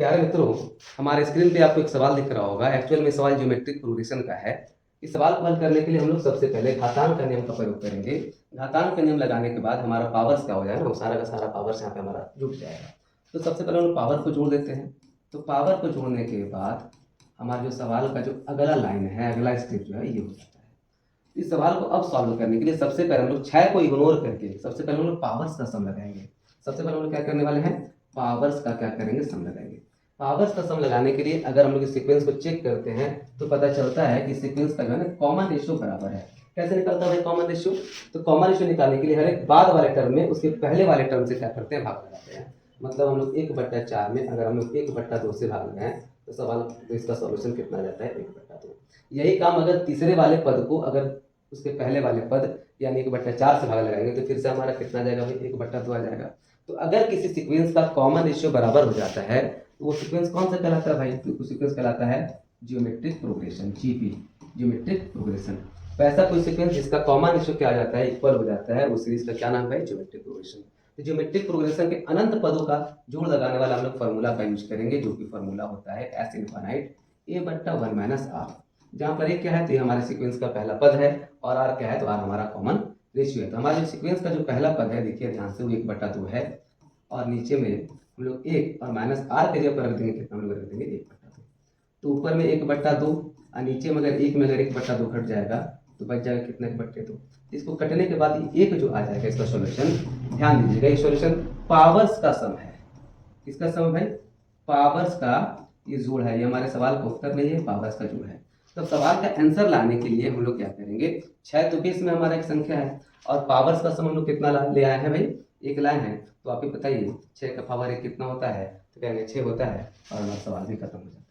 प्यारे मित्रों, हमारे स्क्रीन पे आपको एक सवाल दिख रहा होगा। एक्चुअल में सवाल ज्योमेट्रिक प्रोग्रेशन का है। इस सवाल को हल करने के लिए हम लोग सबसे पहले घातांक का नियम का प्रयोग करेंगे। घातांक का नियम लगाने के बाद हमारा पावर्स क्या हो जाएगा ना, सारा का सारा पावर्स यहाँ पे हमारा जुड़ जाएगा। तो सबसे पहले हम लोग पावर को जोड़ देते हैं। तो पावर को जोड़ने के बाद हमारा जो सवाल का जो अगला लाइन है, अगला स्टेप जो है ये हो जाता है। इस सवाल को अब सॉल्व करने के लिए सबसे पहले हम लोग 6 को इग्नोर करके सबसे पहले हम लोग पावर्स का सम लगाएंगे। सबसे पहले हम लोग क्या करने वाले हैं, पावर्स का क्या करेंगे, सम लगाएंगे। पावर्स का सम लगाने के लिए अगर हम लोग इस सीक्वेंस को चेक करते हैं तो पता चलता है कि सीक्वेंस का जो है ना कॉमन रेशियो बराबर है। कैसे निकलता है कॉमन रेशियो? तो कॉमन रेशियो निकालने के लिए हर एक बाद वाले टर्म में उसके पहले वाले टर्म से क्या करते हैं, भाग लगाते हैं। मतलब हम लोग 1/4 में अगर हम लोग 1/2 से भाग लगाएं तो सवाल तो इसका सॉल्यूशन कितना जाता है, 1/2। यही काम अगर तीसरे वाले पद को अगर उसके पहले वाले पद यानी 1/4 से भाग लगाएंगे तो फिर से हमारा कितना जाएगा भाई, 1/2 आ जाएगा। तो अगर किसी सीक्वेंस का कॉमन रेशियो बराबर हो जाता है तो वो सीक्वेंस कौन सा कहलाता है भाई? तो सीक्वेंस कहलाता है geometric progression, GP, geometric progression. तो ऐसा कोई सीक्वेंस जिसका कॉमन रेशियो क्या आ जाता है, इक्वल हो जाता है, उस सीरीज का क्या नाम है, ज्योमेट्रिक प्रोग्रेशन। तो ज्योमेट्रिक प्रोग्रेशन के अनंत पदों का जोड़ लगाने वाला हम लोग फॉर्मूला का यूज करेंगे, जो कि फॉर्मूला होता है एस इनफाइनाइट a/1 - r। जहाँ पर एक क्या है तो ये हमारे सीक्वेंस का पहला पद है और आर क्या है तो आर हमारा कॉमन रेशियो है। तो हमारे सीक्वेंस का जो पहला पद है, देखिए ध्यान से, वो 1/2 है और नीचे में हम लोग 1 और माइनस आर के जगह पर रख देंगे, कितना हम लोग रख देंगे, 1/2। तो ऊपर में 1/2 और नीचे में अगर 1 में अगर 1/2 घट जाएगा तो बच जाएगा कितना, 1/2। इसको कटने के बाद एक जो आ जाएगा इसका सॉल्यूशन, ध्यान दीजिएगा, ये सॉल्यूशन पावर्स का सम है। किसका सम है? पावर्स का ये जोड़ है। ये हमारे सवाल का उत्तर नहीं है, पावर्स का जोड़ है। तो सवाल का आंसर लाने के लिए हम लोग क्या करेंगे, 6 तो बेस में हमारा एक संख्या है और पावर्स का सम हम लोग कितना ले आए हैं भाई, 1 लाए हैं। तो आप ही बताइए 6 का पावर 1 कितना होता है? तो कहेंगे 6 होता है और हमारा सवाल भी खत्म हो जाता है।